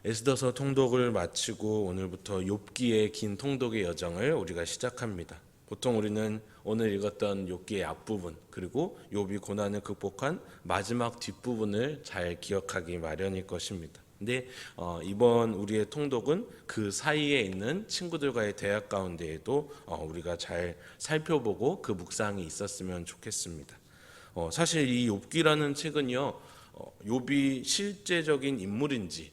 에스더서 통독을 마치고 오늘부터 욥기의 긴 통독의 여정을 우리가 시작합니다. 보통 우리는 오늘 읽었던 욥기의 앞부분 그리고 욥이 고난을 극복한 마지막 뒷부분을 잘 기억하기 마련일 것입니다. 근데 이번 우리의 통독은 그 사이에 있는 친구들과의 대화 가운데에도 우리가 잘 살펴보고 그 묵상이 있었으면 좋겠습니다. 사실 이 욥기라는 책은요, 욥이 실제적인 인물인지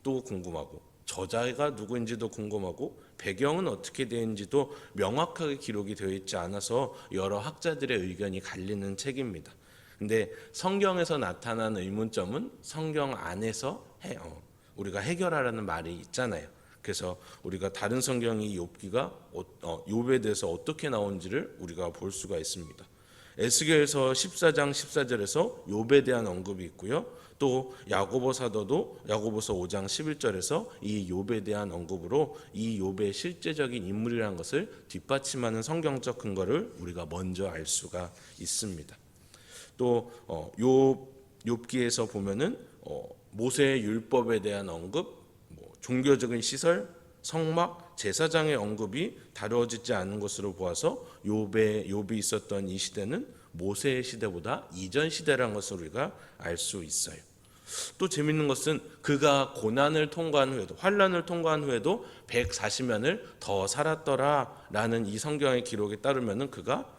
또 궁금하고 저자가 누구인지도 궁금하고 배경은 어떻게 되는지도 명확하게 기록이 되어 있지 않아서 여러 학자들의 의견이 갈리는 책입니다. 근데 성경에서 나타난 의문점은 성경 안에서 우리가 해결하라는 말이 있잖아요. 그래서 우리가 다른 성경이 욥기가 욥에 대해서 어떻게 나온지를 우리가 볼 수가 있습니다. 에스겔서 14장 14절에서 욥에 대한 언급이 있고요. 또 야고보 사도도 야고보서 5장 11절에서 이 욥에 대한 언급으로 이 욥의 실제적인 인물이라는 것을 뒷받침하는 성경적 근거를 우리가 먼저 알 수가 있습니다. 또 욥기에서 보면은 모세의 율법에 대한 언급, 종교적인 시설, 성막, 제사장의 언급이 다루어지지 않은 것으로 보아서 욥이 있었던 이 시대는 모세의 시대보다 이전 시대라는 것을 우리가 알 수 있어요. 또 재밌는 것은 그가 고난을 통과한 후에도 환난을 통과한 후에도 140년을 더 살았더라라는 이 성경의 기록에 따르면은 그가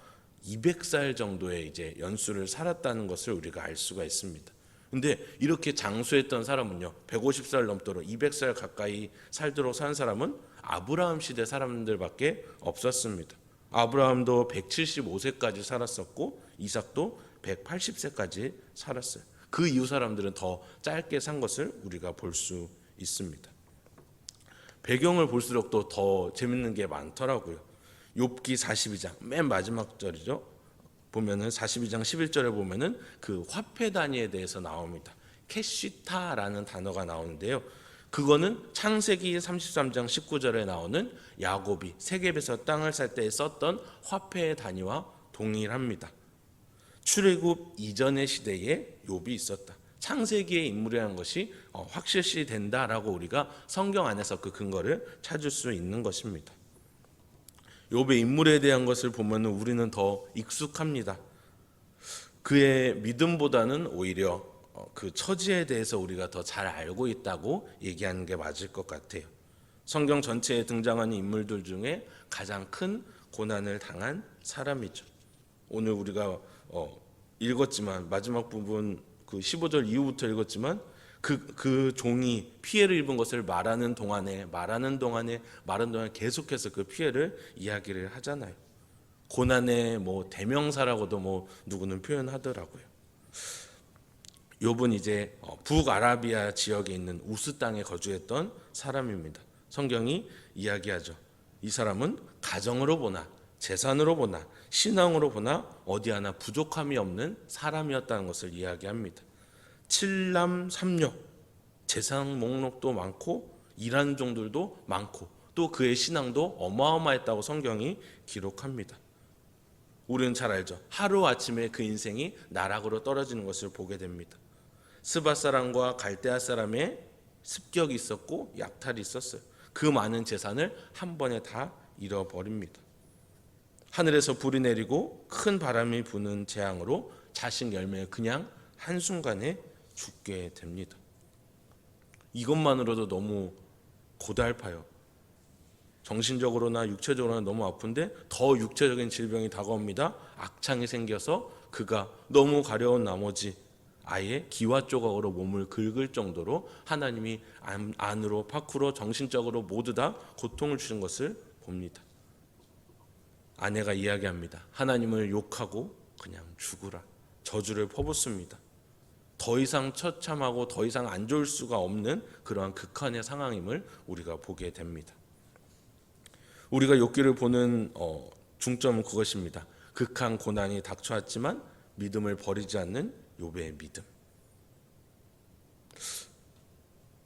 200살 정도의 이제 연수를 살았다는 것을 우리가 알 수가 있습니다. 근데 이렇게 장수했던 사람은요, 150살 넘도록 200살 가까이 살도록 산 사람은 아브라함 시대 사람들밖에 없었습니다. 아브라함도 175세까지 살았었고 이삭도 180세까지 살았어요. 그 이후 사람들은 더 짧게 산 것을 우리가 볼 수 있습니다. 배경을 볼수록 또 더 재밌는 게 많더라고요. 욥기 42장 맨 마지막 절이죠. 보면은 42장 11절에 보면은 그 화폐 단위에 대해서 나옵니다. 캐시타라는 단어가 나오는데요. 그거는 창세기 33장 19절에 나오는 야곱이 세겜에서 땅을 살 때 썼던 화폐의 단위와 동일합니다. 출애굽 이전의 시대에 욥이 있었다. 창세기의 인물이라는 것이 확실시 된다라고 우리가 성경 안에서 그 근거를 찾을 수 있는 것입니다. 욥의 인물에 대한 것을 보면 우리는 더 익숙합니다. 그의 믿음보다는 오히려 그 처지에 대해서 우리가 더 잘 알고 있다고 얘기하는 게 맞을 것 같아요. 성경 전체에 등장하는 인물들 중에 가장 큰 고난을 당한 사람이죠. 오늘 우리가 읽었지만 마지막 부분 그 15절 이후부터 읽었지만 그 종이 피해를 입은 것을 말하는 동안에 계속해서 그 피해를 이야기를 하잖아요. 고난의 대명사라고도 누구는 표현하더라고요. 욥은 이제 북아라비아 지역에 있는 우스 땅에 거주했던 사람입니다. 성경이 이야기하죠. 이 사람은 가정으로 보나 재산으로 보나 신앙으로 보나 어디 하나 부족함이 없는 사람이었다는 것을 이야기합니다. 7남 3녀, 재산 목록도 많고 일하는 종들도 많고 또 그의 신앙도 어마어마했다고 성경이 기록합니다. 우리는 잘 알죠. 하루아침에 그 인생이 나락으로 떨어지는 것을 보게 됩니다. 스바 사람과 갈대아 사람의 습격이 있었고 약탈이 있었어요. 그 많은 재산을 한 번에 다 잃어버립니다. 하늘에서 불이 내리고 큰 바람이 부는 재앙으로 자식 열매 그냥 한순간에 죽게 됩니다. 이것만으로도 너무 고달파요. 정신적으로나 육체적으로나 너무 아픈데 더 육체적인 질병이 다가옵니다. 악창이 생겨서 그가 너무 가려운 나머지 아예 기와 조각으로 몸을 긁을 정도로 하나님이 안으로 밖으로 정신적으로 모두 다 고통을 주신 것을 봅니다. 아내가 이야기합니다. 하나님을 욕하고 그냥 죽으라. 저주를 퍼붓습니다. 더 이상 처참하고 더 이상 안 좋을 수가 없는 그러한 극한의 상황임을 우리가 보게 됩니다. 우리가 욥기를 보는 중점은 그것입니다. 극한 고난이 닥쳐왔지만 믿음을 버리지 않는 욥의 믿음.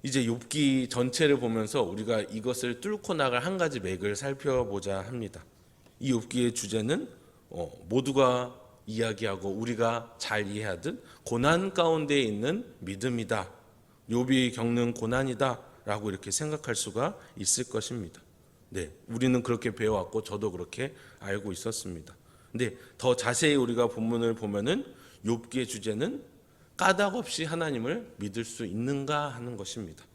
이제 욥기 전체를 보면서 우리가 이것을 뚫고 나갈 한 가지 맥을 살펴보자 합니다. 이 욥기의 주제는 모두가 이야기하고 우리가 잘 이해하듯 고난 가운데 있는 믿음이다. 욥이 겪는 고난이다 라고 이렇게 생각할 수가 있을 것입니다. 네, 우리는 그렇게 배워왔고 저도 그렇게 알고 있었습니다. 근데 더 자세히 우리가 본문을 보면은 욥기의 주제는 까닭없이 하나님을 믿을 수 있는가 하는 것입니다.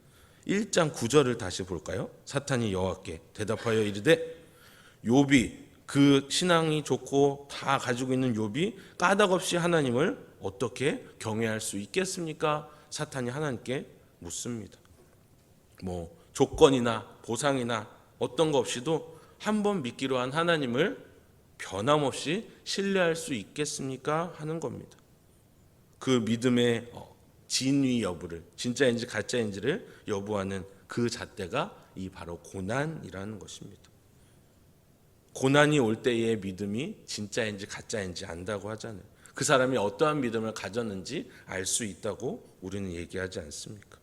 1장 9절을 다시 볼까요? 사탄이 여호와께 대답하여 이르되 욥이 그 신앙이 좋고 다 가지고 있는 욥이 까닭없이 하나님을 어떻게 경외할 수 있겠습니까? 사탄이 하나님께 묻습니다. 뭐 조건이나 보상이나 어떤 거 없이도 한번 믿기로 한 하나님을 변함없이 신뢰할 수 있겠습니까? 하는 겁니다. 그 믿음의 진위 여부를, 진짜인지 가짜인지를 여부하는 그 잣대가 이 바로 고난이라는 것입니다. 고난이 올 때의 믿음이 진짜인지 가짜인지 안다고 하잖아요. 그 사람이 어떠한 믿음을 가졌는지 알 수 있다고 우리는 얘기하지 않습니까?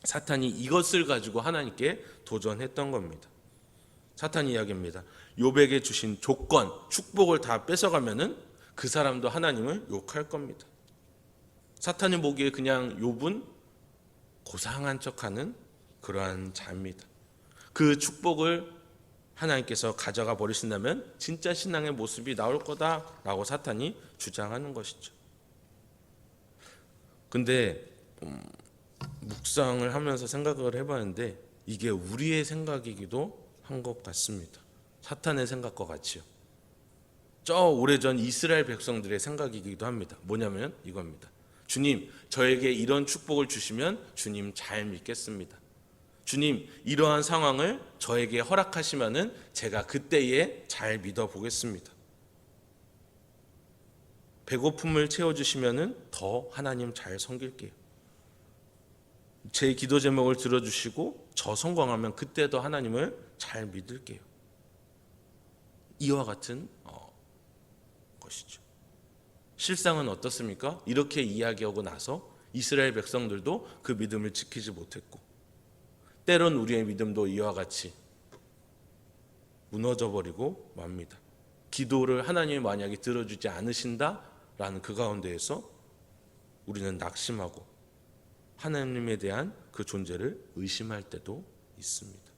사탄이 이것을 가지고 하나님께 도전했던 겁니다. 사탄이 이야기합니다. 욥에게 주신 조건, 축복을 다 뺏어가면은 그 사람도 하나님을 욕할 겁니다. 사탄이 보기에 그냥 욥은 고상한 척하는 그러한 자입니다. 그 축복을 하나님께서 가져가 버리신다면 진짜 신앙의 모습이 나올 거다라고 사탄이 주장하는 것이죠. 근데 묵상을 하면서 생각을 해봤는데 이게 우리의 생각이기도 한 것 같습니다. 사탄의 생각과 같이요. 저 오래전 이스라엘 백성들의 생각이기도 합니다. 뭐냐면 이겁니다. 주님, 저에게 이런 축복을 주시면 주님 잘 믿겠습니다. 주님, 이러한 상황을 저에게 허락하시면은 제가 그때에 잘 믿어 보겠습니다. 배고픔을 채워주시면은 더 하나님 잘 섬길게요. 제 기도 제목을 들어주시고 저 성공하면 그때도 하나님을 잘 믿을게요. 이와 같은 것이죠. 실상은 어떻습니까? 이렇게 이야기하고 나서 이스라엘 백성들도 그 믿음을 지키지 못했고 때론 우리의 믿음도 이와 같이 무너져 버리고 맙니다. 기도를 하나님이 만약에 들어주지 않으신다라는 그 가운데에서 우리는 낙심하고 하나님에 대한 그 존재를 의심할 때도 있습니다.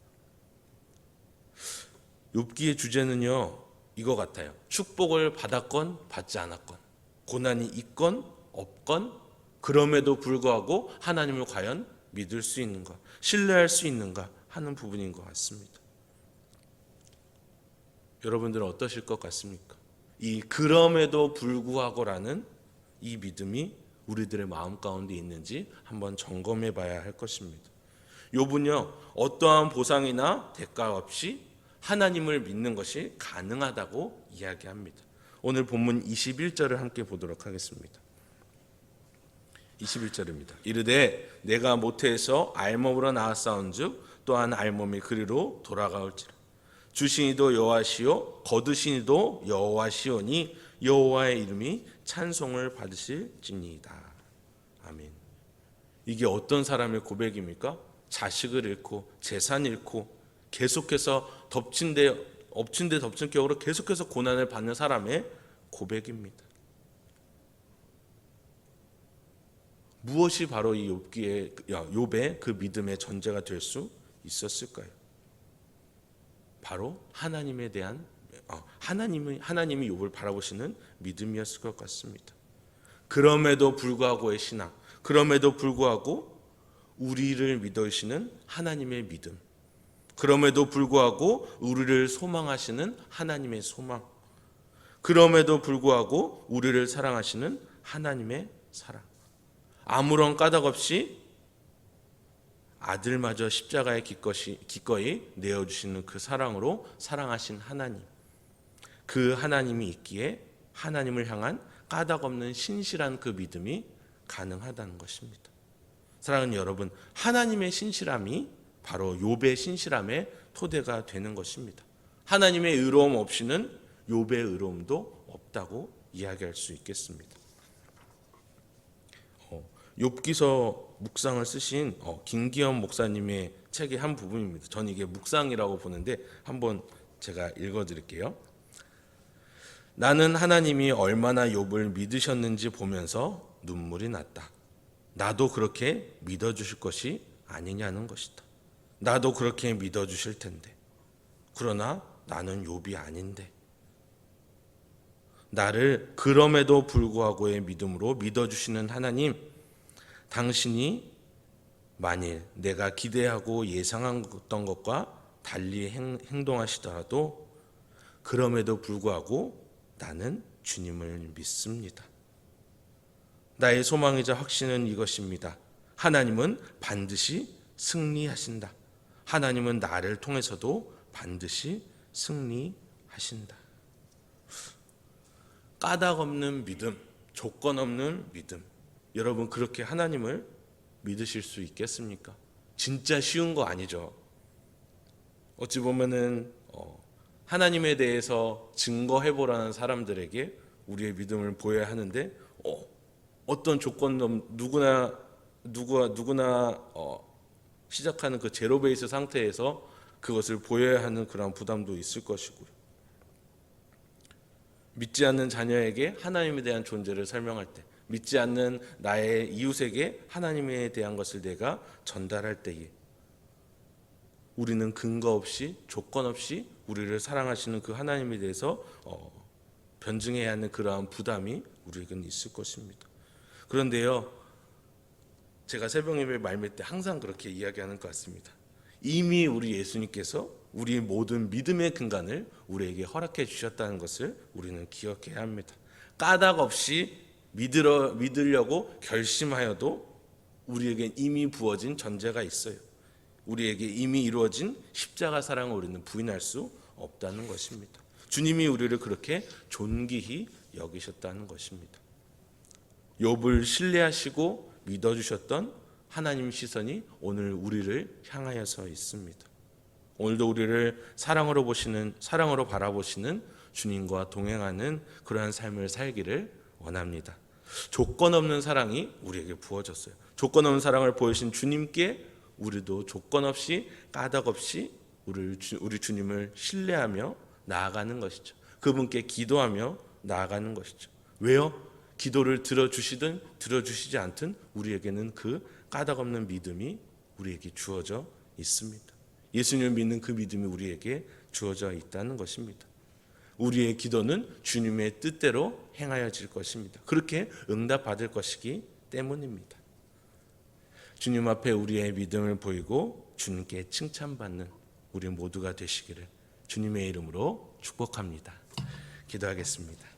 욥기의 주제는요 이거 같아요. 축복을 받았건 받지 않았건 고난이 있건 없건 그럼에도 불구하고 하나님을 과연 믿을 수 있는가, 신뢰할 수 있는가 하는 부분인 것 같습니다. 여러분들은 어떠실 것 같습니까? 이 그럼에도 불구하고라는 이 믿음이 우리들의 마음 가운데 있는지 한번 점검해 봐야 할 것입니다. 욥은요 어떠한 보상이나 대가 없이 하나님을 믿는 것이 가능하다고 이야기합니다. 오늘 본문 21절을 함께 보도록 하겠습니다. 21절입니다. 이르되 내가 모태에서 알몸으로 낳았사온즉 또한 알몸이 그리로 돌아가올지라. 주시니도 여호와시요 거두시니도 여호와시오니 여호와의 이름이 찬송을 받으실지니이다. 아멘. 이게 어떤 사람의 고백입니까? 자식을 잃고 재산 잃고 계속해서 덮친 데 덮친 격으로 계속해서 고난을 받는 사람의 고백입니다. 무엇이 바로 이 욥의 그 믿음의 전제가 될 수 있었을까요? 바로 하나님에 대한 하나님이 욥을 바라보시는 믿음이었을 것 같습니다. 그럼에도 불구하고의 신앙, 그럼에도 불구하고 우리를 믿으시는 하나님의 믿음, 그럼에도 불구하고 우리를 소망하시는 하나님의 소망, 그럼에도 불구하고 우리를 사랑하시는 하나님의 사랑, 아무런 까닭 없이 아들마저 십자가에 기꺼이 내어주시는 그 사랑으로 사랑하신 하나님, 그 하나님이 있기에 하나님을 향한 까닭 없는 신실한 그 믿음이 가능하다는 것입니다. 사랑하는 여러분, 하나님의 신실함이 바로 욥의 신실함의 토대가 되는 것입니다. 하나님의 의로움 없이는 욥의 의로움도 없다고 이야기할 수 있겠습니다. 욥기서 묵상을 쓰신 김기현 목사님의 책의 한 부분입니다. 저는 이게 묵상이라고 보는데 한번 제가 읽어드릴게요. 나는 하나님이 얼마나 욥을 믿으셨는지 보면서 눈물이 났다. 나도 그렇게 믿어주실 것이 아니냐는 것이다. 나도 그렇게 믿어주실 텐데. 그러나 나는 욥이 아닌데. 나를 그럼에도 불구하고의 믿음으로 믿어주시는 하나님, 당신이 만일 내가 기대하고 예상했던 것과 달리 행동하시더라도 그럼에도 불구하고 나는 주님을 믿습니다. 나의 소망이자 확신은 이것입니다. 하나님은 반드시 승리하신다. 하나님은 나를 통해서도 반드시 승리하신다. 까닭 없는 믿음, 조건 없는 믿음. 여러분 그렇게 하나님을 믿으실 수 있겠습니까? 진짜 쉬운 거 아니죠. 어찌 보면은 하나님에 대해서 증거해보라는 사람들에게 우리의 믿음을 보여야 하는데 어떤 조건 누구나 시작하는 그 제로 베이스 상태에서 그것을 보여야 하는 그런 부담도 있을 것이고요. 믿지 않는 자녀에게 하나님에 대한 존재를 설명할 때, 믿지 않는 나의 이웃에게 하나님에 대한 것을 내가 전달할 때에 우리는 근거 없이 조건 없이 우리를 사랑하시는 그 하나님에 대해서 변증해야 하는 그러한 부담이 우리에게는 있을 것입니다. 그런데요, 제가 새벽 예배 말밀 때 항상 그렇게 이야기하는 것 같습니다. 이미 우리 예수님께서 우리 모든 믿음의 근간을 우리에게 허락해 주셨다는 것을 우리는 기억해야 합니다. 까닭 없이 믿으려고 결심하여도 우리에게 이미 부어진 전제가 있어요. 우리에게 이미 이루어진 십자가 사랑을 우리는 부인할 수 없다는 것입니다. 주님이 우리를 그렇게 존귀히 여기셨다는 것입니다. 욥을 신뢰하시고 믿어주셨던 하나님 시선이 오늘 우리를 향하여서 있습니다. 오늘도 우리를 사랑으로 바라보시는 주님과 동행하는 그러한 삶을 살기를 원합니다. 조건 없는 사랑이 우리에게 부어졌어요. 조건 없는 사랑을 보여주신 주님께 우리도 조건 없이 까닭 없이 우리 주님을 신뢰하며 나아가는 것이죠. 그분께 기도하며 나아가는 것이죠. 왜요? 기도를 들어주시든 들어주시지 않든 우리에게는 그 까닭 없는 믿음이 우리에게 주어져 있습니다. 예수님을 믿는 그 믿음이 우리에게 주어져 있다는 것입니다. 우리의 기도는 주님의 뜻대로 행하여질 것입니다. 그렇게 응답받을 것이기 때문입니다. 주님 앞에 우리의 믿음을 보이고 주님께 칭찬받는 우리 모두가 되시기를 주님의 이름으로 축복합니다. 기도하겠습니다.